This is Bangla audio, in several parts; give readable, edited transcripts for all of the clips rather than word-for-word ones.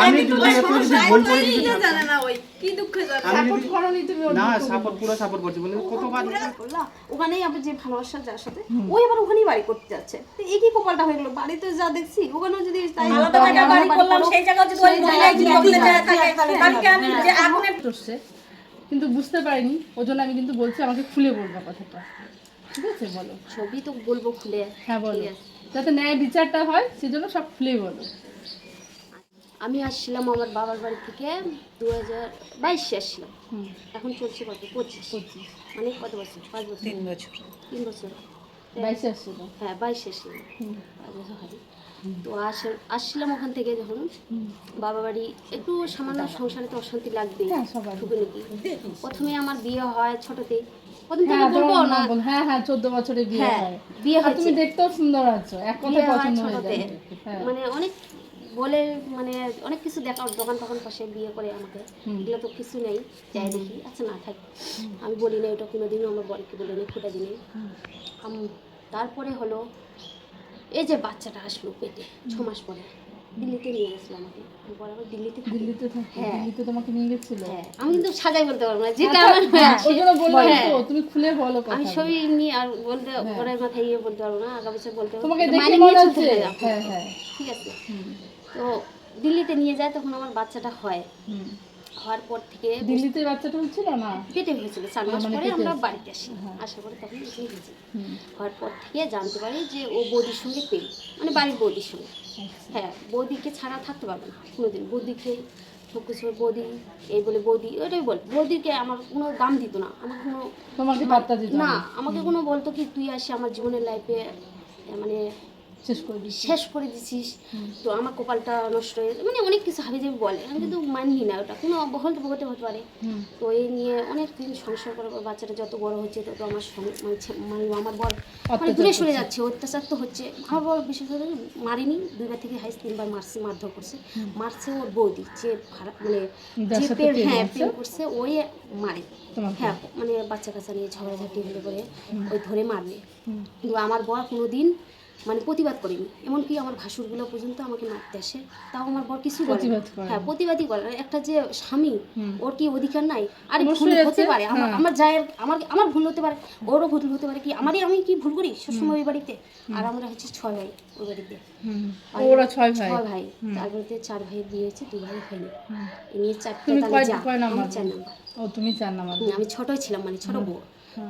আমি যদি এত যদি ভুল করে দিতে জানে না ওই কি দুঃখে জানে সাপোর্ট করনি তুমি না সাপোর্ট পুরো সাপোর্ট করছি বলে কতবার করলা ওখানেই আবার যে ভালোবাসা যার সাথে ওই আবার ওখানেই বাড়ি করতে যাচ্ছে তো এই কি কপালটা হয়ে গেল বাড়িতে যা দেখছি ওখানেও যদি তাই আলাদা জায়গায় বাড়ি করলাম সেই জায়গায় যদি ওই মহিলা তুলে যায় থাকে কালকে আমি যে আগুনে করছে কিন্তু বুঝতে পারিনি ওজন্য আমি কিন্তু বলছি আমাকে খুলে বলবো কথাটা ঠিক আছে বলো ছবি তো বলবো খুলে হ্যাঁ বলো যাতে ন্যায় বিচারটা হয় সেজন্য সব খুলেই বলো আমি আসছিলাম আমার বাবার বাড়ি থেকে 2022 আসছিলাম এখন চলছে কত 25 মানে কত বছর 5 বছর 3 বছর 22 আসছিল হ্যাঁ 22 আসছিলাম 5 বছর হয় তো আসছিলাম ওখান থেকে যখন বাবা বাড়ি একটু সামান্য সংসারে তো অশান্তি লাগবে টুকুনিকি প্রথমে আমার বিয়ে হয় ছোটতে প্রথম থেকে বলবো না হ্যাঁ হ্যাঁ 14 বছরে বিয়ে হয় বিয়ে হয় তুমি দেখতেও সুন্দর আছো এক কথা পছন্দ হয়ে যায় মানে অনেক বলে মানে অনেক কিছু দেখা দোকান তখন পাশে বিয়ে করে আমাকে এগুলো তো কিছু নেই যাই দেখি আচ্ছা না থাক আমি বলি না এটা কোনোদিনও আমার বরকে বলি না খোটা দিনে তারপরে হলো এই যে বাচ্চাটা আসলো পেটে 6 মাস পরে দিল্লিতে নিয়ে গেছিল আমাকে বরাবর দিল্লিতে হ্যাঁ দিল্লিতে তোমাকে নিয়ে গেছিল হ্যাঁ আমি কিন্তু সাজাই বলতে পারবো না যেটা আমার ওইজন্য বললাম তো তুমি খুলে বলো কথা আমি সবই নিয়ে আর বলতে ওরে মাথায় ইয়ে বলতে পারবো না আগা পিছে বলতে তোমাকে দেখে মনে হচ্ছে হ্যাঁ হ্যাঁ ঠিক আছে তো দিল্লিতে নিয়ে যায় তখন আমার বাচ্চাটা হয় হওয়ার পর থেকে দিল্লিতে বাচ্চাটা হচ্ছিল না পেটে হয়েছিল 4 মাস পরে আমরা বাড়িতে আসি আসার পরে তখন এখানে গেছি হওয়ার পর থেকে জানতে পারি যে ও বৌদির সঙ্গে প্রেম মানে বাড়ির বৌদির সঙ্গে হ্যাঁ বৌদিকে ছাড়া থাকতে পারবে না কোনোদিন বৌদিকে সব কিছু বৌদি এই বলে বৌদি ওইটাই বল বৌদিকে আমার কোনো দাম দিত না আমাকে কোনো তোমাকে পাত্তা দিত না আমাকে কোনো বলতো কি তুই আসি আমার জীবনের লাইফে মানে শেষ করে দিছিস তো আমার কপালটা নষ্ট হয়ে মানে অনেক কিছু হাবি যাবি বলে আমি কিন্তু মানি না ওটা কোনো বলতে হতে পারে তো এই নিয়ে অনেক দিন সংসার করে বাচ্চাটা যত বড় হচ্ছে তত আমার মানে আমার বর মানে দূরে সরে যাচ্ছে অত্যাচার তো হচ্ছে আমার বর বিশেষ করে মারিনি 2বার থেকে হাইস 3বার মারধর করছে মারছে ওর বৌদি যে মানে যে প্রেম করছে ওই মারে হ্যাঁ মানে বাচ্চা কাচ্চা নিয়ে ঝগড়াঝাটি হলে পরে ওই ধরে মারবে কিন্তু আমার বর কোনোদিন মানে প্রতিবাদ করেনি এমনকি আমার ভাসুরগুলো পর্যন্ত আমাকে মারতে আসে তাও আমার বর কিছু বলে হ্যাঁ প্রতিবাদই করে একটা যে স্বামী ওর কি অধিকার নাই আর ভুল হতে পারে আমার জায়ের আমার ভুল হতে পারে ওরও ভুল হতে পারে কি আমি কি ভুল করি সবসময় ওই বাড়িতে আর আমরা হচ্ছে 6 ভাই ওই বাড়িতে ওরা 6 ভাই তার বাড়িতে 4 ভাই বিয়ে হয়েছে 2 ভাই হয়নি এ নিয়ে 4টে তাহলে যা 4 নাম্বার ও তুমি 4 নাম্বার আমি ছোটই ছিলাম মানে ছোট বউ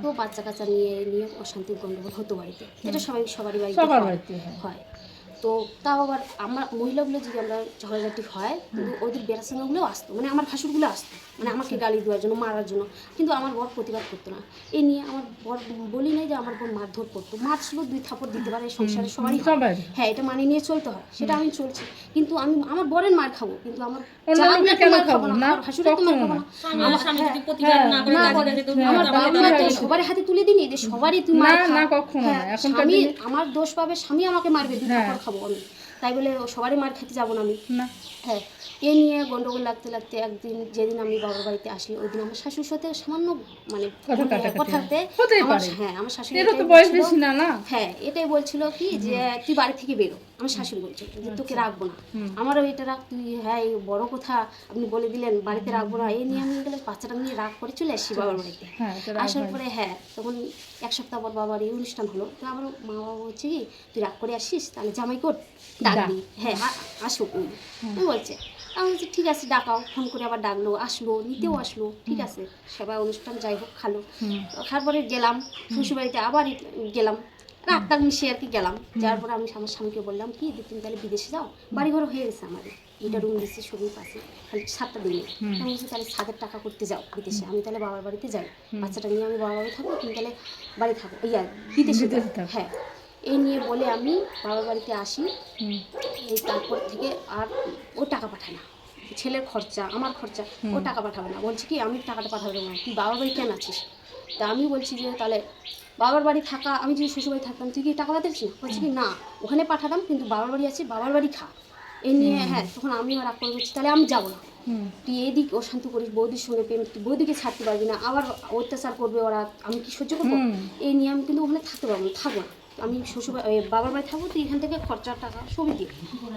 তো বাচ্চা কাচ্চা নিয়ে অশান্তির গন্ডগোল হতো বাড়িতে এটা সবারই বাড়িতে হয় তো তাও আবার আমার মহিলাগুলো যদি আমরা ঝগড়াঝাটি হয় কিন্তু ওদের বেড়াশোনাগুলোও আসতো মানে আমার ভাসুরগুলো আসতো মানে আমাকে গালি দেওয়ার জন্য মারার জন্য কিন্তু আমার বর প্রতিবাদ করতো না এই নিয়ে আমার বর বলি নাই যে আমার বর মারধর করতো মারছিল 2 থাপড় দিতে পারে সংসারে সবারই হ্যাঁ এটা মানে নিয়ে চলতে হয় সেটা আমি চলছি কিন্তু আমি আমার বরের মার খাবো কিন্তু আমার ভাসুরের তো মার খাবো না আমার সবার হাতে তুলে দিনি যে সবারই তুমি মার স্বামী আমার দোষ পাবে স্বামী আমাকে মারবে 2 থাপড় খাবো আমি তাই বলে সবারই মার খেতে যাবো না আমি হ্যাঁ এ নিয়ে গন্ডগোল লাগতে লাগতে যেদিন আমি বাবার বাড়িতে আসি ওই দিন আমার শাশুড়ির সাথে সামান্য মানে কথাতে হ্যাঁ আমার শাশুড়ি হ্যাঁ এটাই বলছিল কি যে তুই বাড়ি থেকে বেরো আমার শাশুড়ি বলছিল যে তোকে রাখবো না আমারও এটা রাখ তুই হ্যাঁ এই বড় কথা আপনি বলে দিলেন বাড়িতে রাখবো না এই নিয়ে আমি গেলে বাচ্চাটা নিয়ে রাগ করে চলে আসি বাবার বাড়িতে আসার পরে হ্যাঁ তখন 1 সপ্তাহ পর বাবার এই অনুষ্ঠান হলো তো আমার মা বাবা বলছে কি তুই রাগ করে আসিস তাহলে জামাই কোট ডাকবি হ্যাঁ আসুক উনি বলছে আমি বলছি ঠিক আছে ডাকাও ফোন করে আবার ডাকলো আসলো নিতেও আসলো ঠিক আছে সবাই অনুষ্ঠান যাই হোক খাওয়ার পরে গেলাম শ্বশুরবাড়িতে আবার গেলাম রাত মিশিয়ে আর কি গেলাম যাওয়ার পরে আমি আমার স্বামীকে বললাম কি যে তুমি তাহলে বিদেশে যাও বাড়িঘর হয়ে গেছে আমাদের এটা রুম দিচ্ছি সবই পাশে খালি 7টা দিনে আমি বলছি তাহলে 7 টাকা করতে যাও বিদেশে আমি তাহলে বাবার বাড়িতে যাই বাচ্চাটা নিয়ে আমি বাবার বাড়ি থাকবো তুমি তাহলে বাড়ি থাকো বিদেশে হ্যাঁ এই নিয়ে বলে আমি বাবার বাড়িতে আসি এই তারপর থেকে আর ও টাকা পাঠায় না ছেলের খরচা আমার খরচা ও টাকা পাঠাবে না বলছি কি আমি টাকাটা পাঠাবো না তুই বাবার বাড়ি কেন আছিস তা আমি বলছি যে তাহলে বাবার বাড়ি থাকা আমি যদি শ্বশুরবাড়ি থাকতাম তুই কি টাকা পাঠাচ্ছিস না বলছি কি না ওখানে পাঠাতাম কিন্তু বাবার বাড়ি আছে বাবার বাড়ি খা এই নিয়ে হ্যাঁ তখন আমিও রাগ করে বলছি তাহলে আমি যাবো না তুই এদিক অশান্তি করিস বৌদির সঙ্গে প্রেম তুই বৌদিকে ছাড়তে পারবি না আবার অত্যাচার করবে ওরা আমি কি সহ্য করবো এই নিয়ে আমি কিন্তু ওখানে থাকতে পারবো না থাকবো না আমি শ্বশুর বাবার বাড়ি থাকবো তুই এখান থেকে খরচার টাকা সবই দিই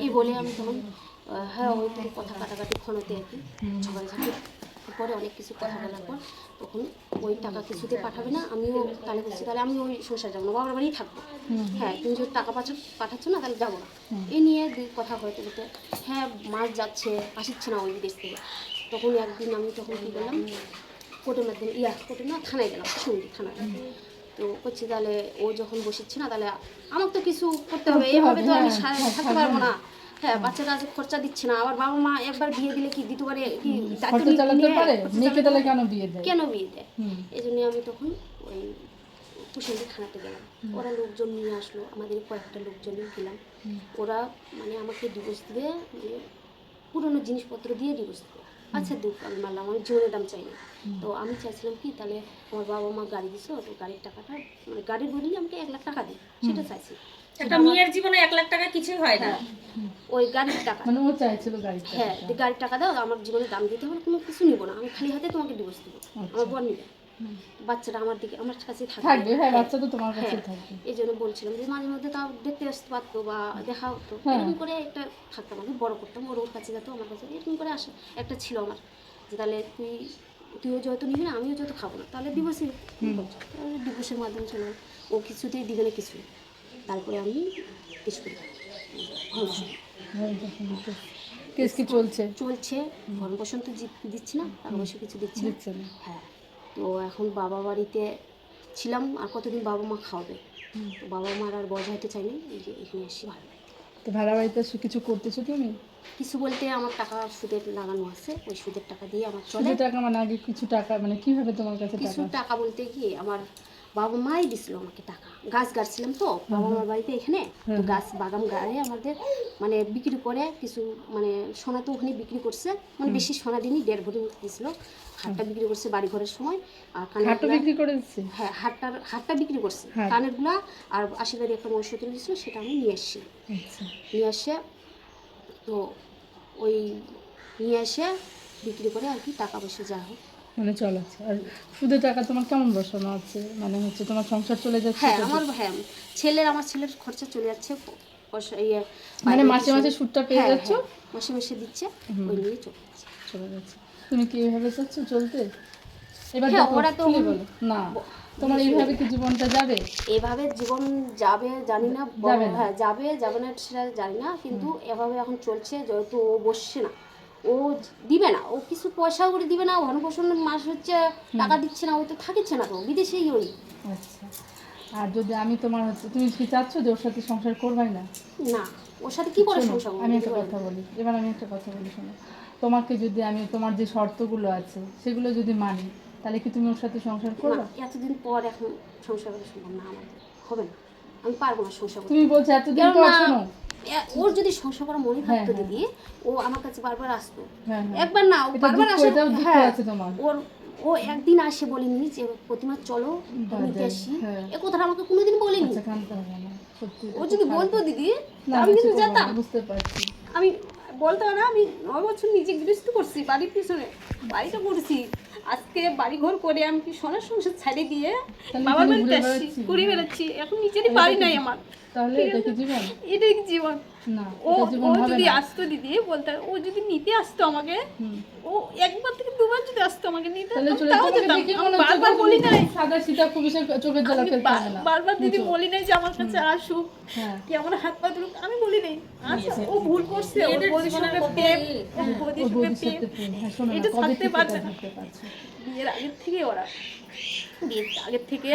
এই বলে আমি তখন হ্যাঁ ওই তো কথা কাটাকাটি ক্ষণতে আর কি ঝগড়াঝাটি পরে অনেক কিছু কথা বলার পর তখন ওই টাকা কিছুতে পাঠাবে না, আমিও তাহলে বলছি তাহলে আমি ওই সংসার যাবো না, বাবার বাড়িই থাকবো। হ্যাঁ তুমি যদি টাকা পাঠাচ্ছ না তাহলে যাবো না। এই নিয়ে দুই কথা হয়তো বলতে হ্যাঁ মাস যাচ্ছে আসছে না ওই দেশ থেকে। তখন একদিন আমি তখন কী করলাম, কোর্টের মাধ্যমে কোর্টে না থানায় গেলাম, সঙ্গী থানায়। তো করছি তাহলে ও যখন বসেছি না তাহলে আমাকে তো কিছু করতে হবে, এইভাবে তো আমি থাকতে পারবো না। হ্যাঁ বাচ্চাটা আজ খরচা দিচ্ছে না, আবার বাবা মা একবার বিয়ে দিলে কি দ্বিতীয়বারে কি কেন বিয়ে দেয়? এই জন্য আমি তখন ওই কুশলী থানাতে গেলাম, ওরা লোকজন নিয়ে আসলো, আমাদের কয়েকটা লোকজন গেলাম, ওরা মানে আমাকে ডিভোর্স দিয়ে মানে পুরোনো জিনিসপত্র দিয়ে ডিভোর্স দেবো। আচ্ছা দুঃখ আমি মারলাম, আমি জীবনের দাম চাই না। তো আমি চাইছিলাম কি তাহলে আমার বাবা মা গাড়ি দিছো, তো গাড়ির টাকাটা মানে গাড়ির বদলে আমাকে 1 লাখ টাকা দিই, সেটা চাইছি। একটা মেয়ের জীবনে 1 লাখ টাকা কিছুই হয় না, ওই গাড়ির টাকা মানে ও চাইছিল গাড়ির টাকা। হ্যাঁ গাড়ির টাকা দাও, আমার জীবনে দাম দিতে হবে, কোনো কিছু নিব না, আমি খালি হাতে তোমাকে ডিভোর্স দেবো। আমার বর নিবে, বাচ্চাটা আমার দিকে আমার কাছে থাকবে। হ্যাঁ বাচ্চা তো তোমার কাছে থাকবে। এই জন্য বলছিলাম যে মাঝে মধ্যে তাও দেখতে আসতে পারতো বা দেখা হতো, এরকম করে একটা থাকতাম, আমি বড় করতাম, ওর কাছে যেত আমার কাছে, এরকম করে আসা একটা ছিল আমার যে তাহলে তুইও যত নিবি না আমিও যত খাবো না, তাহলে ডিভোর্সই তাহলে ডিভোর্সের মাধ্যমে চলে ও কিছুতেই দিবে না কিছু। তারপরে আমি কিছু করি কেস কি চলছে? চলছে, ভরণ পোষণ তো দিচ্ছি না, টাকা পয়সা কিছু দিচ্ছি না। হ্যাঁ তো এখন বাবা বাড়িতে ছিলাম, আর কতদিন বাবা মা খাওয়াবে, তো বাবা মার আর বোঝাইতে চাই না, এই যে এখানে এসে ভালো। তো ভাড়া বাড়িতে কিছু করতেছো তুমি? কিছু বলতে আমার টাকা সুদের লাগানো আছে, ওই সুদের টাকা দিয়ে আমার চলে। সুদের টাকা মানে আগে কিছু টাকা মানে কিভাবে তোমার কাছে কিছু টাকা? টাকা বলতে কি আমার বাবা মাই দিছিল আমাকে টাকা, গাছ গাছছিলাম তো বাবা মার বাড়িতে এখানে, তো গাছ বাগান গাড়ে আমাদের মানে বিক্রি করে কিছু মানে সোনা তো ওখানে বিক্রি করছে, মানে বেশি সোনা দিনই 1.5 ভরি দিয়েছিল, হাটটা বিক্রি করছে বাড়ি ঘরের সময়, আর হাটটা বিক্রি করে দিচ্ছে। হ্যাঁ হাটটা বিক্রি করছে, কানের গুলা আর 80 গাড়ি একটা ঔষধ দিয়েছিল, সেটা আমি নিয়ে এসেছি। নিয়ে আসে তো ওই নিয়ে এসে বিক্রি করে আর কি টাকা পয়সা যা হোক মানে চলাচ্ছে। আর সুদের টাকা তোমার কেমন বসানো আছে, মানে হচ্ছে তোমার সংসার চলে যাচ্ছে? হ্যাঁ আমার ছেলের খরচা চলে যাচ্ছে, পয়সা মানে মাসে মাসে সুদটা পেয়ে যাচ্ছ, মাসে মাসে দিচ্ছে, ওই নিয়ে চলে যাচ্ছে। তুমি কি এইভাবে চাচ্ছ চলতে? এবার ওরা তো বলো না, তোমার এইভাবে কি জীবনটা যাবে? এইভাবে জীবন যাবে জানি না, হ্যাঁ যাবে না সেটা জানি না, কিন্তু এভাবে এখন চলছে, যেহেতু ও বসছে না, ও দিবে না, ও কিছু পয়সা করে দিবে না, ভরণ মাস হচ্ছে টাকা দিচ্ছে না, ও তো থাকিচ্ছে না, তো বিদেশেই ওই। আচ্ছা, আর যদি আমি তোমার হচ্ছে তুমি কি চাচ্ছ যে ওর সাথে সংসার করবাই না? না, ওর সাথে কি করে সংসার? আমি একটা কথা বলি, এবার আমি একটা কথা বলি, শোনো, তোমাকে যদি আমি তোমার যে শর্তগুলো আছে সেগুলো যদি মানি, তাহলে কি তুমি ওর সাথে সংসার করবে? এতদিন পর এখন সংসার করা সম্ভব না, আমাদের হবে না, আমি পারবো না সংসার করতে। তুমি বলছো এতদিন পর, শোনো ওর যদি সংসার করা মনে থাকতো দিদি, ও আমার কাছে বারবার আসতো, একবার না ও বারবার আসে। ও একদিন আসে বলিনি যে প্রতিমা চলো নিতে আসি, এ কথাটা আমাকে কোনোদিন বলিনি। ও যদি বলতো দিদি আমি কিন্তু যেতাম, বুঝতে পারছি, আমি বলতো না, আমি 9 বছর নিজে গৃহস্থ করছি, বাড়ির পিছনে বাড়িটা করছি, আজকে বাড়ি ঘর করে আমি কি সোনার সংসার ছাড়ে দিয়ে বাবার বাড়িতে আসছি, ঘুরে বেড়াচ্ছি, এখন নিজেরই বাড়ি নাই আমার, তাহলে এটা কি জীবন? এটাই কি জীবন? না, ও যদি আসতো দিদি বলতে, ও যদি নিতে আসতো আমাকে, ও একবার থেকে দুবার যদি আসতো আমাকে নিতে, তাও যেতাম। বারবার বলি নাই সাদা সীতা খুব চোখের জ্বালা ফেলতে হবে না, বারবার দিদি বলি নাই যে আমার কাছে আসুক, কি আমার হাত পা ধরুক, আমি বলি নাই। আচ্ছা ও ভুল করছে, ওর বউদির সঙ্গে প্রেম, বউদির সঙ্গে প্রেম, এটা ছাড়তে পারবে না। বিয়ের আগের থেকে ওরা বিয়ের আগের থেকে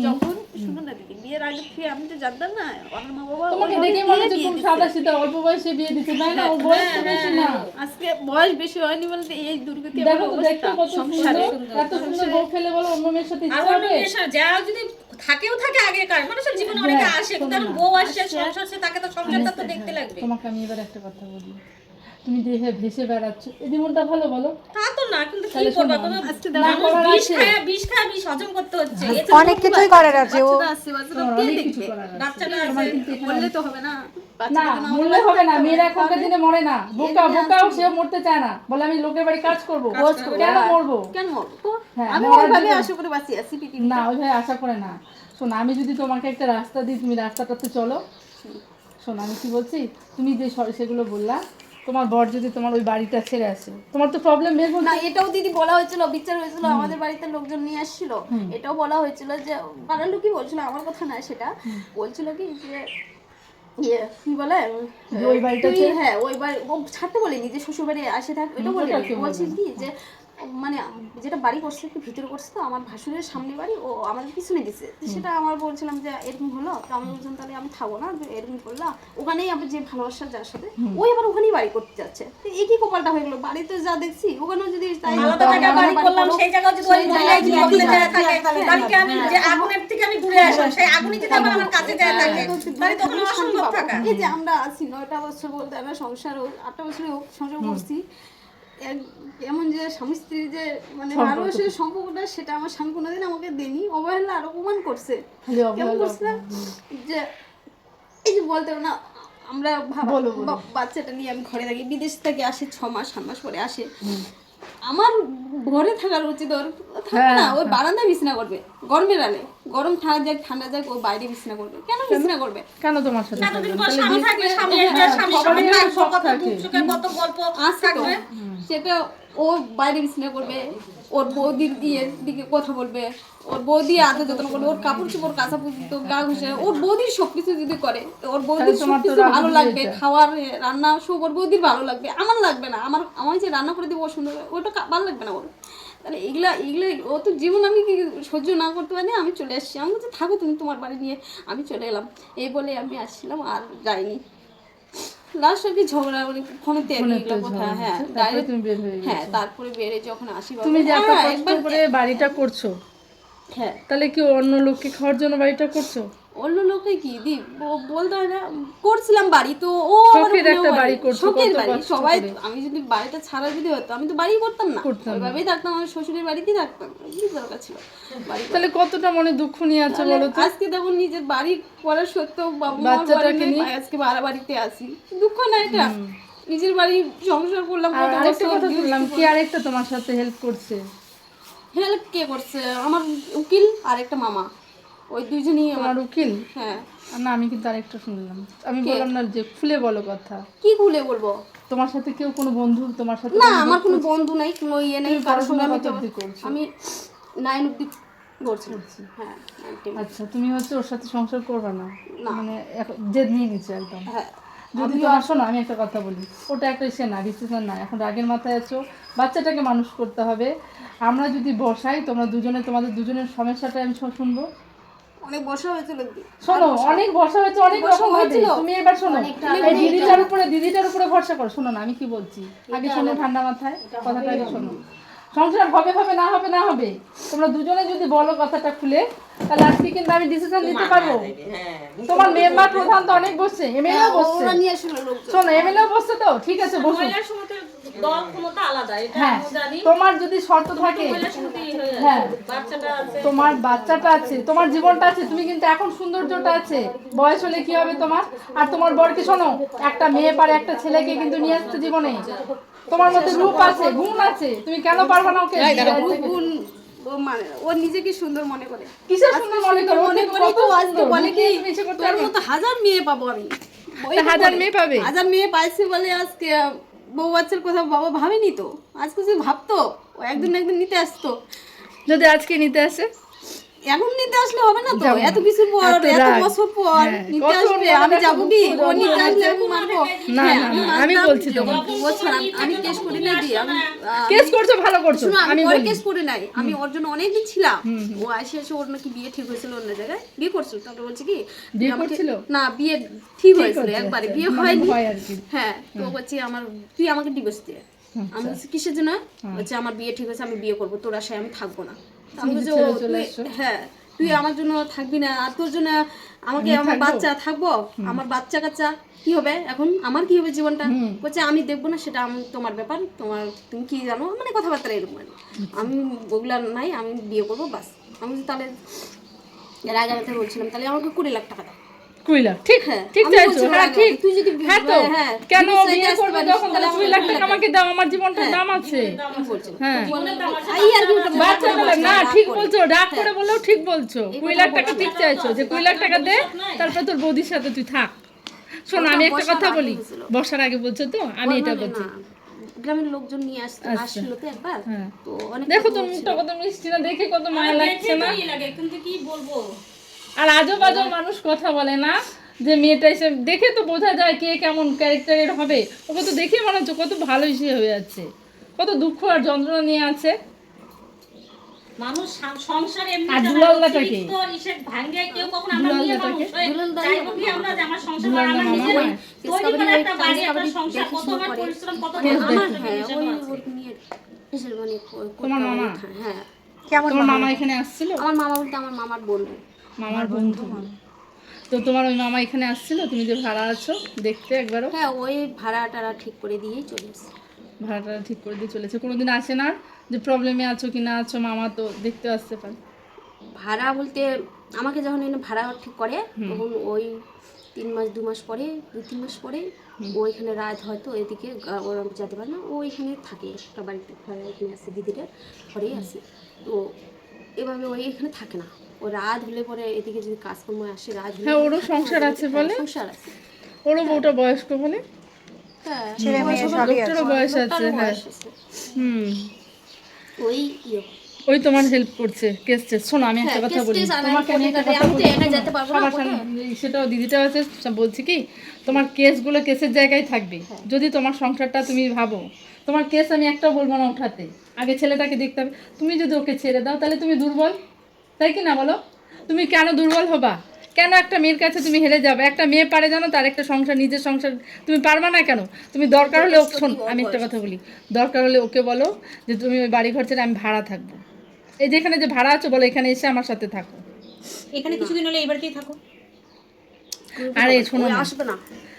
যখন শুনুন না দিদি, বিয়ের আগের থেকে আমি তো জানতাম না, আমার মা বাবা তোমাকে দেখে মনে হচ্ছে খুব সাদা সীতা, অল্প বয়সে বিয়ে দিতে, তাই না? ওর বয়স তো বেশি না, আজকে বয়স বেশি হয়নি বলতে এই দুর্গতি। দেখো তো দেখতে কত সুন্দর, এত সুন্দর বউ ফেলে বলো অন্য মেয়ের সাথে ইচ্ছা হবে? যা যদি থাকেও থাকে আগেকার মানুষের জীবনে অনেকে আসে, কিন্তু এখন বউ আসছে সংসার আছে, তাকে তো সংসারটা তো দেখতে লাগবে। তোমাকে আমি এবার একটা কথা বলি, তুমি দেহে ভেসে বেড়াচ্ছ, এই জীবনটা ভালো বলো? তা তো না, কিন্তু কি করবে, কোনো বিষ খায় বিষ হজম করতে হচ্ছে, অনেক কিছুই করার আছে, ও বাচ্চাটা বললে তো হবে না, না মরলে হবে না, মেয়েরা এখনকার দিনে মরে না, বোকাও সেও মরতে চায় না, বলে আমি লোকের বাড়ি কাজ করবো, কেন মরবো? আমি ওইভাবে আশা করে বাঁচি আছি না, ওইভাবে আশা করে না। শোনো, আমি যদি তোমাকে একটা রাস্তা দিই, তুমি রাস্তাটাতে চলো। শোনো আমি কি বলছি, তুমি যে সেগুলো বললা, তোমার বর যদি তোমার ওই বাড়িটা ছেড়ে আসে, তোমার তো প্রবলেম বের না এটাও দিদি বলা হয়েছিল, বিচার হয়েছিল, আমাদের বাড়িতে লোকজন নিয়ে আসছিল, এটাও বলা হয়েছিল যে পাড়ার লোকই বলছিল, আমার কথা না সেটা, বলছিল কি যে কি বলে ওই বাড়িটা হ্যাঁ ওই বাড়ি ও ছাড়তে বলেনি যে শ্বশুর বাড়ি আসে থাক, এটা বলেনি, বলছি কি যে মানে যেটা বাড়ি করছে একটু ভিতরে করছে তো আমার ভাসুরের সামনে বাড়ি, ও আমাদের পিছনে দিছে, সেটা আমার বলছিলাম যে এরকম হলো, তো আমি বলছিলাম তাহলে আমি থাকবো না, এরকম করলাম ওখানেই আবার যে ভালোবাসা যার সাথে ওই আবার ওখানেই বাড়ি করতে যাচ্ছে, তো একই কপালটা হয়ে গেলো, বাড়িতে যা দেখছি ওখানেও যদি তাই আলাদা জায়গায় বাড়ি করলাম, সেই জায়গায় যদি ওই মহিলা বদলে যায় থাকে, তাহলে আমি যে আগুনের থেকে আমি দূরে আসলাম, সেই আগুনই যদি আবার আমার কাছে যায় থাকে, তাহলে তো ওখানে অসম্ভব থাকা। এই যে আমরা আছি 9টা বছর বলতে আমরা সংসার 8টা বছরে সংসার করছি, এমন যে স্বামী স্ত্রীর যে মানে ভালোবাসার সম্পর্কটা সেটা আমার স্বামী কোনোদিন আমাকে দেয়নি, অবহেলা আর অপমান করছে। কেমন করছে যে এই যে বলতে না আমরা বাচ্চাটা নিয়ে আমি ঘরে থাকি, বিদেশ থেকে আসে 6 মাস 7 মাস পরে আসে, আমার ঘরে থাকার উচিত, ওর থাকবে না, ওই বারান্দায় বিছানা করবে, গরমের আলে গরম থাকা যাক ঠান্ডা যাক ও বাইরে বিছানা করবে, কেন বিছানা করবে? কেন তোমার সাথে স্বামী থাকবে, স্বামী কত গল্প থাকবে, সেটা ও বাইরে বিছানা করবে, ওর বৌদির দিকে কথা বলবে, ওর বৌদি আদর যত্ন করবে, ওর কাপড় চোপড় কাঁচা পুজো গা ঘষে, ওর বৌদির সবকিছু যদি করে ওর বৌদির সবকিছু ভালো লাগবে, খাওয়ার রান্না সব ওর বৌদির ভালো লাগবে, আমার লাগবে না, আমার যে রান্না করে দিব ও সুন্দর ওটা ভালো লাগবে না ওর, তাহলে এগুলা ও তো জীবন আমি কি সহ্য না করতে পারি, আমি চলে আসছি, আমি বলছি থাকো তুমি তোমার বাড়ি নিয়ে, আমি চলে এলাম, এই বলে আমি আসছিলাম আর যাইনি, লাস্ট আর কি ঝগড়া মানে ফোনেতে কথা, হ্যাঁ হ্যাঁ তারপরে বেড়ে যখন আসি, তুমি যে এত কষ্ট করে বাড়িটা করছো, হ্যাঁ তাহলে কি অন্য লোককে খাওয়ার জন্য বাড়িটা করছো? অন্য লোকে কি দি বলতে হয় না, করছিলাম বাড়ি তো ও শখের একটা বাড়ি করছো, শখের বাড়ি, সবাই আমি যদি বাড়িটা ছাড়া যদি হতো আমি তো বাড়ি করতাম না, ওইভাবেই থাকতাম, আমি শ্বশুরের বাড়িতেই থাকতাম, কি দরকার ছিল বাড়ি? তাহলে কতটা মনে দুঃখ নিয়ে আছে বলো তো? আজকে দেখো নিজের বাড়ি করার সত্ত্বেও বাচ্চাটাকে নিয়ে আজকে ভাড়া বাড়িতে আসি, দুঃখ না এটা? নিজের বাড়ি সংসার করলাম, আরেকটা কথা শুনলাম কি আরেকটা তোমার সাথে হেল্প করছে? হেল্প কে করছে? আমার উকিল আর একটা মামা, ওই দুইজনই আমার উকিল। হ্যাঁ না আমি কিন্তু আরেকটা শুনলাম, আমি বললাম না যে খুলে বলো কথা। কি খুলে বলবো? তোমার সাথে কেউ কোনো বন্ধু তোমার সাথে? না আমার কোনো বন্ধু নাই, কোনো ইয়ে নেই, কারোর সঙ্গে আমি 9 অবধি করছি। হ্যাঁ আচ্ছা তুমি হচ্ছে ওর সাথে সংসার করবে না, মানে জেদ নিয়ে নিচ্ছে একদম? হ্যাঁ যদি তোমার শোনো আমি একটা কথা বলি, ওটা একটা ইসে না, ডিসিশন না, এখন রাগের মাথায় আছো, বাচ্চাটাকে মানুষ করতে হবে, আমরা যদি বসাই তোমরা দুজনে তোমাদের দুজনের সমস্যাটা আমি শুনবো। অনেক বসা হয়েছিল, শোনো অনেক বসা হয়েছে, অনেক রকম হয়েছিল, তুমি এবার শোনো এই দিদিটার উপরে ভরসা করো। শোনো না আমি কি বলছি, আগে শোনো ঠান্ডা মাথায় কথাটা, আগে শোনো। সংসার হবে হবে না হবে না হবে, তোমরা দুজনে যদি বলো কথাটা খুলে, তাহলে আজকে কিন্তু আমি ডিসিশন নিতে পারবো। তোমার মেম্বার প্রধান তো অনেক বসছে, এমএলএও বসছে, শোনো এমএলএও বসছে, তো ঠিক আছে বসো। দল ক্ষমতা আলাদা, এটা আমি জানি। তোমার যদি শর্ত থাকে, হ্যাঁ তোমার বাচ্চাটা আছে, তোমার জীবনটা আছে, তুমি কিন্তু এখন সৌন্দর্যটা আছে, বয়স হলে কি হবে তোমার? আর তোমার বরকে শোনো, একটা মেয়ে পারে একটা ছেলেকে কিন্তু নিয়ে আসতে জীবনে, তোমার মধ্যে রূপ আছে, গুণ আছে, তুমি কেন পারবে না ওকে? মানে ও নিজেকে সুন্দর মনে করে, কিসের সুন্দর মনে করে? মনে করে তো আজকে বলে কি তোর মতো 1000 মেয়ে পাবো আমি, 1000 মেয়ে পাবে, 1000 মেয়ে পাইছে বলে আজকে বউ বাচ্চার কথা বাবা ভাবেনি তো, আজকে যদি ভাবতো ও একদিন নিতে আসতো। যদি আজকে নিতে আসে, এখন নিতে আসলে হবে না তো, এত কিছু পর এত বছর পর নিতে আসবে, আমি যাবো কি? ও নিতে আসলে আমি মানবো না? আমি বলছি তো আমি কেস করি নাই, দি আমি কেস করছো, ভালো করছো, আমি পরে কেস করি নাই, আমি ওর জন্য অনেকদিন ছিলাম, ও এসে ওর নাকি বিয়ে ঠিক হয়েছিল অন্য জায়গায়, বিয়ে করছিল, তারপরে বলছে কি বিয়ে করছিল না, বিয়ে ঠিক হয়েছিল একবারে, বিয়ে হয়নি। হ্যাঁ তো বলছি তুই আমাকে ডিভোর্স দিয়ে, আমি বলছি কিসের জন্য? বলছে আমার বিয়ে ঠিক হয়েছে, আমি বিয়ে করবো, তোর আশায় আমি থাকবো না। আমি বলছি হ্যাঁ তুই আমার জন্য থাকবি না, আর তোর জন্য আমাকে আমার বাচ্চা থাকবো, আমার বাচ্চা কাচ্চা কি হবে, এখন আমার কি হবে জীবনটা? বলছে আমি দেখবো না, সেটা তোমার ব্যাপার, তুমি কি জানো, মানে কথাবার্তা এরকম, আমি ওগুলা নাই, আমি বিয়ে করবো বাস। আমি তাহলে রাগাতে বলছিলাম তাহলে আমাকে 20 লাখ টাকা দাও। 20 লাখ ঠিক ঠিক চাইছো, হ্যাঁ ঠিক, তুই যদি হ্যাঁ তো কেন বিয়ে করবে যখন, তাহলে 20 লাখ টাকা আমাকে দাও, আমার জীবনটার দাম আছে। হ্যাঁ বাচ্চা বলে না, ঠিক বলছো, রাগ করে বললেও ঠিক বলছো, 20 লাখ টাকা ঠিক চাইছো, যে 20 লাখ টাকা দে, তারপর তোর বৌদির সাথে তুই থাক, শোনো আমি একটা বর্ষার কথা আগে বলি, হয়েছিল। বর্ষার আগে বলছো তো, আমি এটা না, বলছি। গ্রামের লোকজন নিয়ে আসছিল তো একবার, হ্যাঁ। তো অনেক দেখো কথা তুমি হচ্ছিল। মুখটা কত মিষ্টি না, দেখে কত মায়া লাগছে না। লাগে কিন্তু কি বলবো, আর আজও বাজও মানুষ কথা বলে না যে মেয়েটা এসে দেখে তো বোঝা যায় কে কেমন ক্যারেক্টারের হবে। ওকে তো দেখে মনে হচ্ছে কত ভালো সে হয়ে যাচ্ছে, কত দুঃখ আর যন্ত্রণা নিয়ে আছে। মানুষ সংসারে এমনি আর চালায়, দুলালদাটা কে? অতিরিক্ত ইসে ভাঙে কেউ কখনো আমরা মেয়ে দুলালদাটা মানুষ হয়ে দুলালদাই চাইবো কি আমরা যে আমার সংসার দুলালদা আমার মামা নিজের হয়। তৈরি করা একটা বাড়ি, একটা কেসকাবাড়ি সংসার, কত দেখাশোনা আমার করে। পরিশ্রম, কত আমার ভালোবাসা, হ্যাঁ হিসেব ওই আছে। ওর নিয়ে কিসের মানে তোমার মামা? হ্যাঁ কেমন তোমার মামা? মামা এখানে আসছিল? আমার মামা বলতে আমার মামার বন্ধু। মামার বন্ধু। তো তোমার ওই মামা এখানে আসছিল, তুমি যে ভাড়া আছো দেখতে একবারও? হ্যাঁ ওই ভাড়া টাড়া ঠিক করে দিয়েই চলে এসেছে। ভাড়াটা ঠিক করে দিয়ে চলেছে, কোনোদিন আসে না যে প্রবলেমে আছো কি না আছো, মামা তো দেখতে আসতে পারে। ভাড়া বলতে আমাকে যখন এনে ভাড়া ঠিক করে তখন ওই 3 মাস 2 মাস পরে 2-3 মাস পরে ও এখানে রাত হয়তো এদিকে ওরা যেতে পারে না, ও এখানে থাকে একটা বাড়িতে, ভাড়া এখানে আসে দিদিটা ঘরেই আসে। তো এভাবে ওই এখানে থাকে না, ও রাত হলে পরে এদিকে যদি কাজকর্ম আসে রাত হলে হ্যাঁ, ওরও সংসার আছে বলে? সংসার আছে। ওরও বউটা বয়স্ক বলে? হ্যাঁ ছেলে মেয়ে সবই আছে। লোকটারও বয়স আছে। লোকটারও হ্যাঁ। বয়স আছে। হুম। ওই ইয়ে ওই তোমার হেল্প করছে কেস টেস। শোনো আমি একটা হ্যাঁ, কথা case বলি, টেস আর তোমাকে আমি একটা কোর্টে কথা আমি তো বলি, একা শোনো, যেতে পারবো না সবার কোর্টে। সামনে সেটাও দিদিটা আছে বলছি কি, তোমার কেসগুলো কেসের জায়গায় থাকবে। যদি তোমার সংসারটা তুমি ভাবো, তোমার কেস আমি একটাও বলবো না উঠাতে, আগে ছেলেটাকে দেখতে হবে। তুমি যদি ওকে ছেড়ে দাও তাহলে তুমি দুর্বল, তাই কি না বলো? তুমি কেন দুর্বল হবা? কেন একটা মেয়ের কাছে তুমি হেরে যাবে? একটা মেয়ে পারে জানো তার একটা সংসার, নিজের সংসার তুমি পারবা না কেন? তুমি দরকার হলে শোন আমি একটা কথা বলি, দরকার হলে ওকে বলো যে তুমি ওই বাড়ি ঘর ছেড়ে আমি ভাড়া থাকবো, এই যেখানে যে ভাড়া আছো বলো এখানে এসে আমার সাথে থাকো। এখানে কিছুদিন হলে এই বাড়িতেই থাকো। আরে শোনো ওই না, আসবে না,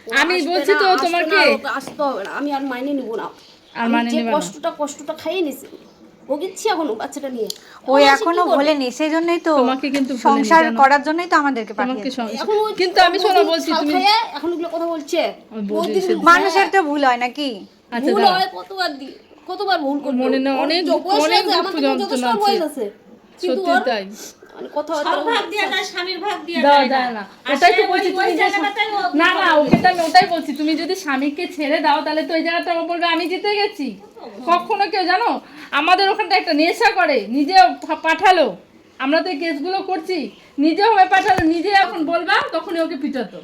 ও আমি আসবে বলছি না, তো আসবে তোমাকে। না, ওকে আসতে হবে না, আমি আর মাইনে নিব না। আর আমি মানে যে নেবে না? কষ্টটা খাইয়ে নিছি ও গেছি এখনো বাচ্চাটা নিয়ে, ওই ও আসে এখনো কি করবে? ভোলেনি, সেই জন্যই তো তোমাকে কিন্তু ভোলেনি, সংসার জানো? করার জন্যই তো আমাদেরকে তোমাকে পাঠিয়েছে। এখন ও কিন্তু আমি শোনো বলছি ছাল তুমি খাইয়ে এখন ওগুলো কথা বলছে। ওই বৌদি বৌদির সে- মানুষের তো ভুল হয় নাকি? আচ্ছা ভুল দাও। হয় কতবার ভুল করবে মনে না, ওর অনেক যে বয়স অনেক আছে, আমার দুঃখ থেকে যথেষ্ট যন্ত্রণা বয়স আছে। আছে, কিন্তু সত্যি ওর তাই। মানে কথা সব ভাগ দেওয়া যায়, স্বামীর ভাগ দেওয়া দাও যায় যায় না। না, আর ওটাই সে তো বলছি, ওই তুমি যে জায়গাটাই ও না না ওকে তো আমি ওটাই বলছি, তুমি যদি স্বামীকে ছেড়ে দাও তাহলে তো ওই জায়গাটা ও বলবে আমি জিতে গেছি। কখনো কেউ জানো আমাদের ওখানটা একটা নেশা করে, নিজে পাঠালো, আমরা তো এই কেসগুলো করছি, নিজে হয়ে পাঠালো, নিজে এখন বলবা তখনই ওকে পিটাতো,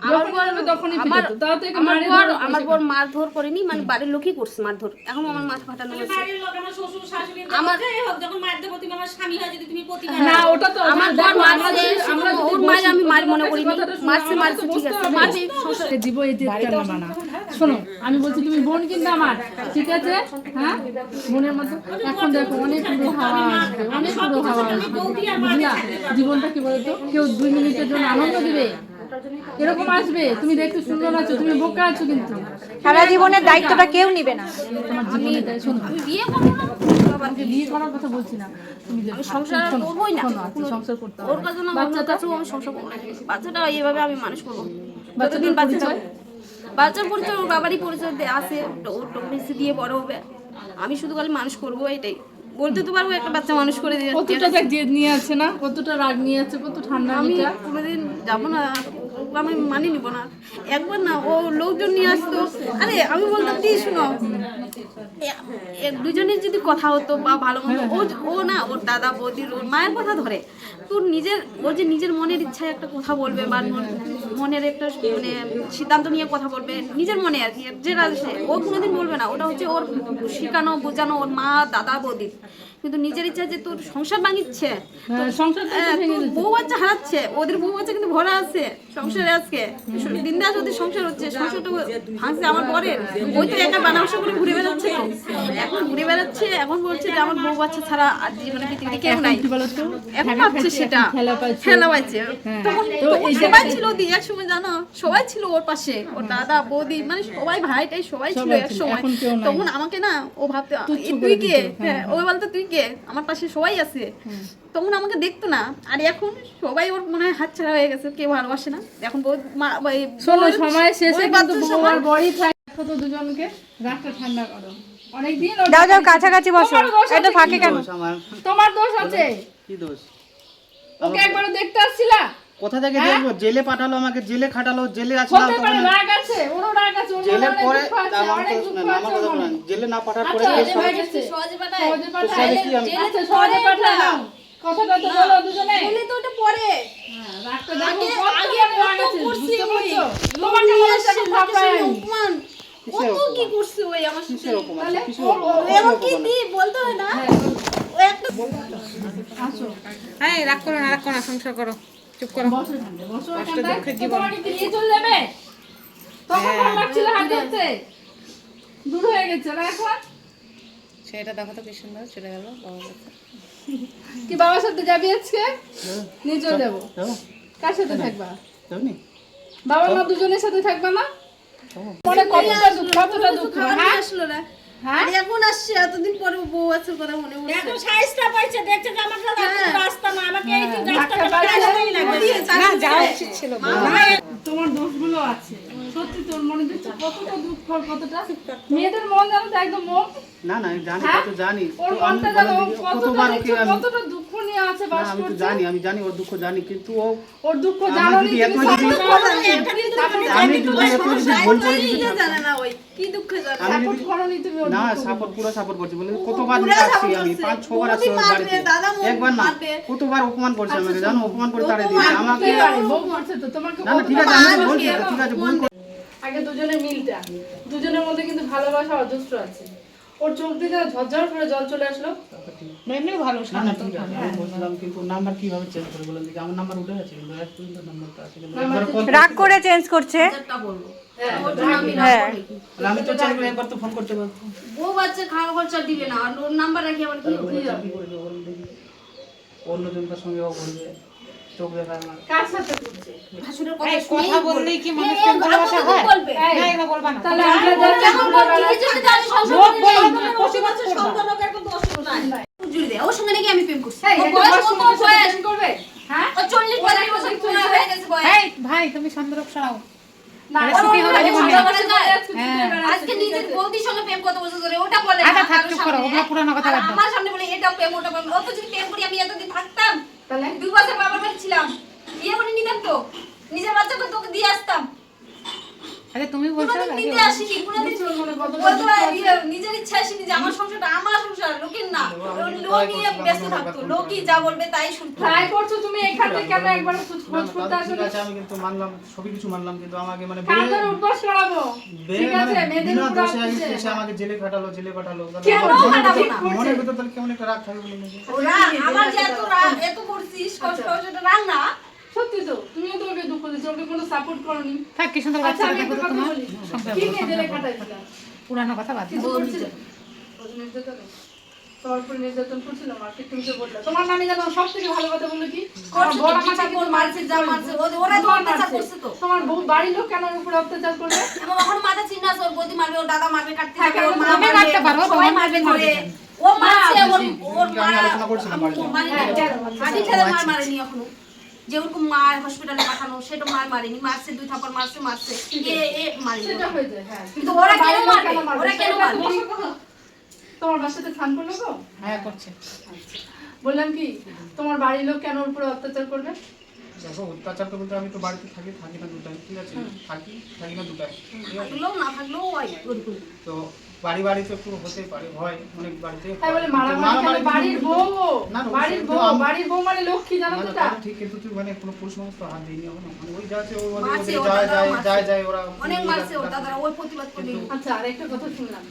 আমার যখনই বলবে তখনই আমার পিটাতো। তাও তো একে আমার মারে বর ধরে আমার বসে বর মারধর করেনি, মানে বাড়ির লোকই করছে মারধর, এখন আমার মাথা ফাটানো হয়েছে। বাড়ির লোক, আমার শ্বশুর শাশুড়ি, আমার- যাই হোক, যখন মার দেবো তুমি আমার স্বামী হয়, যদি তুমি প্রতিকার না ওটা তো আমার বর দেখো, মারছে, আমরা যদি- আমরা যদি ওর মায়ের বসি, আমি মার মনে তোমার করিনি, কথাটা শোনো, মারছে আমাকে মারছে তো ঠিক বুঝতে আছে, হবে। মারবে সংসারে। দিব এই যে মানা। শোনো আমি বলছি তুমি বোন কিন্তু আমার, ঠিক আছে? হ্যাঁ বোনের মতো। এখন দেখো অনেক পুরো হাওয়া আসবে, অনেক পুরো হাওয়া আসবে, বুঝলা? জীবনটা কি বলতো, কেউ 2 মিনিটের জন্য আনন্দ দিবে এরকম আসবে? তুমি দেখতে সুন্দর আছো, তুমি বোকা আছো, কিন্তু সারা জীবনের দায়িত্বটা কেউ নিবে না। তোমার জীবনে তাই। শোনো আমি বিয়ে করবো না, আমাকে বিয়ে করার কথা বলছি না, তুমি যে আমি সংসার শোনো, করবোই না, শোনো, আচ্ছা, সংসার করতে হবে ওর কাছে না, ওর কাছেও আমি সংসার করবো না। বাচ্চাটা এইভাবে আমি মানুষ করবো, বাচ্চাটার যতদিন বাচ্চা পরিচয়? বাচ্চার পরিচয় ওর বাবারই পরিচয় আছে, ওর ডকুমেন্টস দিয়ে বড় হবে, আমি শুধু খালি মানুষ করবো, এটাই বলতে তো পারবো, একটা বাচ্চা মানুষ করে দিয়ে কতটা দেখ জেদ নিয়ে আছে না, কতটা রাগ নিয়ে আছে, কত ঠান্ডা আমি মিটা। কোনোদিন যাবো না, ওকে আমি মানি নিব না। একবার না ও লোকজন নিয়ে আসতো, আরে আমি বলতাম কি শুনো, দুজনের যদি কথা হতো বা ভালো মন্দ, ও না ওর দাদা বৌদির ওর মায়ের কথা ধরে, তোর নিজের ও যে নিজের মনের ইচ্ছায় একটা কথা বলবে বা মনের একটা মানে সিদ্ধান্ত নিয়ে কথা বলবে, নিজের মনে আর কি, যেটা সে ও কোনোদিন বলবে না, ওটা হচ্ছে ওর শেখানো বোঝানো ওর মা দাদা বৌদির। কিন্তু নিজের ইচ্ছা যে তোর সংসার ভাঙিচ্ছে, সংসারটা তোর বউ বাচ্চা হারাচ্ছে, ওদের বউ বাচ্চা কিন্তু ভরা আছে সংসারে, আজকে বিন্দাস ওদের সংসার হচ্ছে, সংসারটা ভাঙছে আমার বরের, ওই তো একা বানাবসা করে ঘুরে বেড়াচ্ছে, এখন ঘুরে বেড়াচ্ছে, এখন বলছে যে আমার বউ বাচ্চা ছাড়া আর জীবনে পৃথিবীতে কেউ নাই, কি বলতো, এখন ভাবছে সেটা খেলা পাচ্ছে। তখন সবাই ছিল এক সময়, জানো সবাই ছিল ওর পাশে, ওর দাদা বৌদি মানে সবাই ভাইটাই সবাই ছিল এক সময়। তখন আমাকে না ও ভাবতে তুই কে, হ্যাঁ ও বলতো তুই কে, আমার পাশে সবাই আছে, তখন আমাকে দেখতো না। আর এখন সবাই ওর মনে হয় হাতছাড়া হয়ে গেছে, কেউ ভালোবাসে না এখন। শোনো সময় শেষে কিন্তু বউ আর বড়ই থাকে, তো দুজনকে রাগটা ঠান্ডা করো, অনেকদিন যাও যাও কাছাকাছি বসো, এত ফাঁকে কেন? আমার তোমার দোষ আছে, কি দোষ? ওকে একবার দেখতে আসছিলা, কোথা থেকে দেখবো? জেলে পাঠালো আমাকে, জেলে খাটালো, জেলে আসলাম হতে পারে তখন রাগ আছে, ওরও রাগ আছে, ওর জেলের অনেক পরে দুঃখ আছে, আমার অনেক কথা দুঃখ শোনেন, আছে আমার কথা ওর মনে। শোনেন, জেলে না পাঠার পরে আচ্ছা, কেস জেলে হবে। গেছে। সহজে পাঠায় সহজে পাঠায়। সহজে কি আমি- আচ্ছা, সহজে পাঠায় নাও। কথাটা তো বলো দুজনে। বলে তো ওটা পরে হ্যাঁ, রাগটা দেখো, আগে কত আগে বড় রাগ কত আছে, করছি বুঝতে ওই পারছো? তোমার কেমন লাগছে এখন ভাবনায় আমি? অপমান কিসের কত কি অপমান? করছে ওই আমার সাথে কিসের অপমান? তাহলে কিসের ওর- অপমান? এমন কি দি বলতে হয় না ও একটা এই রাগ করো না, সংসার করো, চুপ করো। বসো এখানে, বসো এখানটায়। তো তোমাকে কি নিয়ে চলে যাবে? তখন ভালো লাগছিল হাত ধরতে। দূর হয়ে গেছে না এখন? সেটা দেখো তো কি সুন্দর চলে গেল বাবার কাছে। কি বাবার সাথে যাবি আজকে? নিয়ে চলে যাবো। যাবো? কার সাথে থাকবা? যাবনি? বাবা মা দুজনের সাথে থাকবা না? মনে কতটা দুঃখ, কতটা দুঃখ, হ্যাঁ? আসলো না হ্যাঁ? আর এখন আসছে এতদিন পরে বউ আছে কথা মনে পড়ছে এখন সাইজটা পাইছে, দেখছে যে আমার রাস্তা না, আমাকে এই যে ধাক্কা রাস্তাটা পাইছে। না যাওয়া উচিত ছিল। তোমার দোষগুলো আছে, সত্যি তোর মনে দেখছো কতটা দুঃখ, কতটা মেয়েদের মন জানো তো একদম মন, না না আমি জানি, হ্যাঁ? তো জানি ওর তো আমি মনটা জানো বলে দিই, কতটা কতবার ওকে দেখছো, আমি কতটা দুঃখ নিয়ে আছে না, বাস আমি তো করছে। জানি ওর দুঃখ জানি, কিন্তু ও ওর দুঃখ আমার জানো যদি নি, এত তুমি যদি- সাপোর্ট করো নি। আমি যদি এত যদি ভুল করে দিতে নিজে জানে না ওই কি দুঃখ জানে আমি সাপোর্ট যদি করো নি তুমি ওর না দুঃখ। সাপোর্ট, পুরো সাপোর্ট করছি বলে কতবার পুরো নিয়ে আসছি support আমি, করছে। 5-6 বার আসছি ওর বৌদি বাড়িতে, মারবে, দাদা একবার না মারবে। কতবার অপমান করছে আমাকে জানো, অপমান করে তাড়িয়ে অপমান দিয়েছে আমাকে। বুঝতে পারি, বউ করছে তো তোমাকে না না ঠিক আছে, আমি বলছি তো, ঠিক আছে ভুল করে- আগে দুজনের মিলটা, দুজনের মধ্যে কিন্তু ভালোবাসা অজস্র আছে। ওর চোখ দিয়ে যেন ঝরঝর করে জল চলে আসলো। এমনি ভালো না না ঠিক আছে, আমি বলছিলাম কিন্তু নাম্বার কিভাবে চেঞ্জ করে বলেন দেখি, আমার নাম্বার উঠে গেছে কিন্তু এক পর্যন্ত নাম্বারটা আছে কিন্তু একবার call রাগ করে চেঞ্জ করছে। হ্যাঁ, হ্যাঁ তাহলে আমি তো চাই একবার তো ফোন করতে পারবো। বউ বাচ্চা খাওয়া খরচা দিবে না আর ওর নাম্বার রাখি আমার কি হবে? কি করবে বলুন দেখি, অন্যজনকার সঙ্গে ও বলবে, চোখ দেখায় না। কার সাথে করছে? ভাসুরের কথা কথা বললেই কি মানুষ এই, প্রেম ভালোবাসা হয়? বলবে না এগুলো বলবা না। তাহলে আমরা যা কেমন বলবি নিজে যদি আমি সংসার লোক করে বলবে নিই, না, প্রতিবাদ করবা। সম্পর্কের কোনো দোষ নাই জুড়ে দে ওর সঙ্গে নাকি আমি প্রেম করছি এই, ওর একটা বয়স বয়স কত বয়স প্রেম করবে? হ্যাঁ? ও 40-45 বছর পুরো হয়ে গেছে বয়স এই ভাই তুমি সন্দরপ সরাও। না, আরে ওর সুখী হবে মনে জীবনে। হয় আজকে ঘুরে হ্যাঁ। বেড়াচ্ছে, আজকে নিজের বৌদির সঙ্গে প্রেম কত বছর ধরে ওটা বলে আচ্ছা, না, থাক, কারোর চুপ করো, সামনে। ওগুলো পুরানো কথা আর বাদ দাও। আমার সামনে বলে এটা প্রেম ওটা প্রেম ও তো যদি প্রেম করি আমি এতদিন থাকতাম তাহলে 2 বছর বাবার বাড়ি ছিলাম বিয়ে করে নিতাম তো নিজের বাচ্চাকে তোকে দিয়ে আসতাম আরে তুমি বলছো কোনোদিন না, নিতে আসিনি কোনোদিন ও তো নিজের ইচ্ছা আসেনি যে আমার সংসারটা আমার সংসার লোকের না লোক নিয়ে ব্যস্ত থাকতো লোকই যা বলবে তাই শুনতো ট্রাই করছো তুমি এখান থেকে কেন একবার খোঁজ না, করতে তাহলে আসো ঠিক না? আছে, আমি কিন্তু মানলাম, সবই কিছু মানলাম, কিন্তু আমাকে মানে কাঁধের উঠবস করাবো, ঠিক আছে? মেয়েদের বিনা উপর দোষে আসছে। এসে আমাকে জেলে পাঠালো, জেলে পাঠালো। তাহলে কেন আমার মনের পাঠাবো ভিতর- না? মনের ভিতর তাহলে কেমন একটা রাগ থাকবে বলুন দেখি। ওরা আমার যে এত এত করছিস কষ্ট সেটা রাগ না সত্যি তো, তুমিও তো ওকে দুঃখ দিচ্ছ, ওকে কোনো সাপোর্ট করোনি। থাক কি সুন্দর আচ্ছা, বাচ্চা আমি দেখো একটা তো কথা তোমার বলি, সংসার কি করো, নিয়ে জেলে সংসার করো। কাটাইছিলাম? পুরানো কথা বাদ দাও। কিছু করছিলে? নির্যাতনে? তোমার উপর নির্যাতন করছিল মাকে, তুমি তো বললে। তোমার নামে জানো সব থেকে ভালো কথা বললো কি? আমার করছে বর তো, আমাকে পিঠা কিন্তু করে মারছে, যা মারছে, ওরা তো তোমার অত্যাচার মারছে। করছে তো। তোমার বউ বাড়ির লোক কেন ওর উপরে অত্যাচার করবে? এবং এখন মাথা চিন্তা আছে, ওর বৌদি মারবে, ওর দাদা মারবে, কাটতে হ্যাঁ, যাবে, ওর মা তুমি মারবে, মারতে পারো, সবাই তোমার মারবে মারবে ধরে। কেন? ও মারছে, ওর আমি মা আলোচনা করছিলাম বাড়িতে। মারি ঠেলে মারেনি এখনো। যে ওরকম মার হসপিটালে পাঠানো সেটা মারেনি, মারছে 2 থাপ্পড় মারছে মারেনি। সেটা হয়ে যায়, হ্যাঁ। কিন্তু ওরা কেন বাড়ির লোক মারবে? কেন মারবে? ওরা কেন সেটা মারবে? তুমি- তোমার বাসাতে স্নান করলো তো? হ্যাঁ করছে। বললাম কি তোমার বাড়ির লোক কেন ওর উপরে অত্যাচার করবে? দেখো অত্যাচার তো বলতে আমি তো বাড়িতে থাকি না 2 টাইম, ঠিক আছে, থাকি না 2 টাইম, ঠিক আছে। থাকলেও না থাকলেও ওই ওরকম। তো বাড়িতে একটু হতেই পারে, হয় অনেক বাড়িতে তাই বলে হয়। মারামারি মারামারি কেন? বাড়ির কিন্তু- বউ ও। না, না, বাড়ির অবশ্যই, বউ, তো আমি- বাড়ির বউ মানে লক্ষ্মী, জানো না, তো না, এটা? তাহলে ঠিক, কিন্তু তুই মানে কোনো পুরুষ মানুষ তো হাত দিইনি এখনো, মানে ওই যা আছে মারছে, ওর যায় দাদাও মারছে। যায় ওরা অনেক মারছে ওর দাদারা, ওই প্রতিবাদ করবে। আচ্ছা, আর একটা কথা শুনলাম,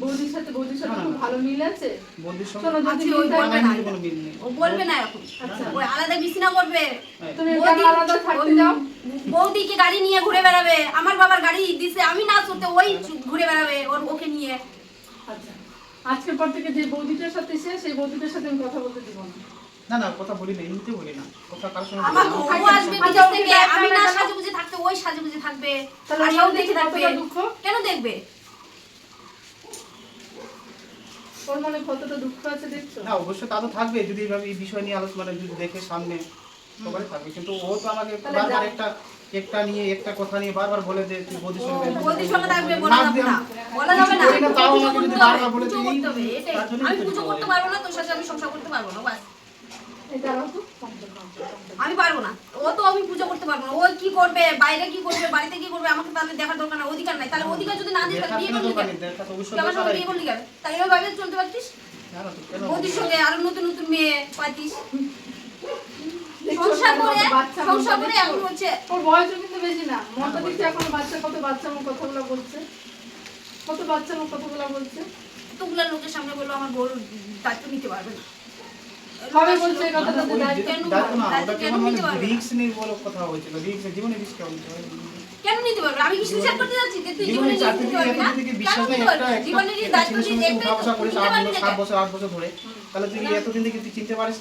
বৌদির সাথে না, না, খুব না। ভালো মিল আছে। বন্ধুর সঙ্গে শোনো, যদি আচ্ছা, মিল ওই থাকে- বলবে না। কোনো মিল নেই। ও বলবে না এখন। আচ্ছা, ওই আলাদা বিছানা করবে। তুমি বৌদি- কেন আলাদা থাকতে যাও? বৌদিকে গাড়ি নিয়ে ঘুরে বেড়াবে, আমার বাবার গাড়ি দিছে, আমি না চলতে ওই ঘুরে বেড়াবে ওকে নিয়ে। আচ্ছা, আজকের পর থেকে যে বৌদিটার সাথে সে, সেই বৌদিটার সাথে আমি কথা বলতে দিব না। না না কথা বলি না, এমনিতে বলি না, কথা কার সঙ্গে আমার বলি না। বউ আসবে আচ্ছা, বিদেশ ওকে থেকে, দেখ, আমি না কেন? সাজুগুজে থাকতে ওই সাজুগুজে থাকবে। তাহলে আর ওর এও দেখে থাকবে। কতটা দুঃখ? কেন দেখবে? ওর মনে কতটা দুঃখ আছে দেখছো? না অবশ্যই তা তো থাকবে, যদি এইভাবে এই বিষয় নিয়ে আলোচনা যদি দেখে সামনে সবাই থাকবে, কিন্তু ও তো আমাকে তাহলে বারবার যা- একটা কথা নিয়ে বারবার বলে যে তুই বৌদির সঙ্গে বৌদির সঙ্গে থাকবে, বলা যাবে না। বলা যাবে না। বলি না, তাও আমাকে পুজো যদি করতে বারবার হবে, বলে পুজো তুই করতে হবে, এটাই। তার জন্যই আমি তো পুজো বলি। করতে পারবো না, তোর সাথে আমি সংসার করতে পারবো না, বাস। আমি পারবো না, ও তো আমি পুজো করতে পারবো না। ও কি করবে, বাইরে কি করবে, বাড়িতে কি করবে, আমাকে তাহলে দেখার দরকার নাই, অধিকার নাই। তাহলে অধিকার যদি না দিই তাহলে বিয়ে করলি কেন? আমার সঙ্গে বিয়ে করলি কেন? তাই এভাবে ভাবে চলতে পারতিস? বৌদির সঙ্গে আরো নতুন নতুন মেয়ে পাইতিস। সংসার করে এখন হচ্ছে ওর বয়সও কিন্তু বেশি না, মনটা দিচ্ছে এখন বাচ্চা, কত বাচ্চা আমার কথাগুলো বলছে, কত বাচ্চা আমার কথাগুলো বলছে। এতগুলা লোকের সামনে বললো আমার বউর দায়িত্ব নিতে পারবে না। কবে বলছে এই কথাটা? কেন নিতে পারবে? আমি কি সুইসাইড করতে যাচ্ছি যে তুই জীবনে নিতে পারবি না? কেন নিতে পারবি? জীবনের দায়িত্ব নিতে একটাই তো। তাহলে তুই এতদিন থেকে তুই চিনতে পারিস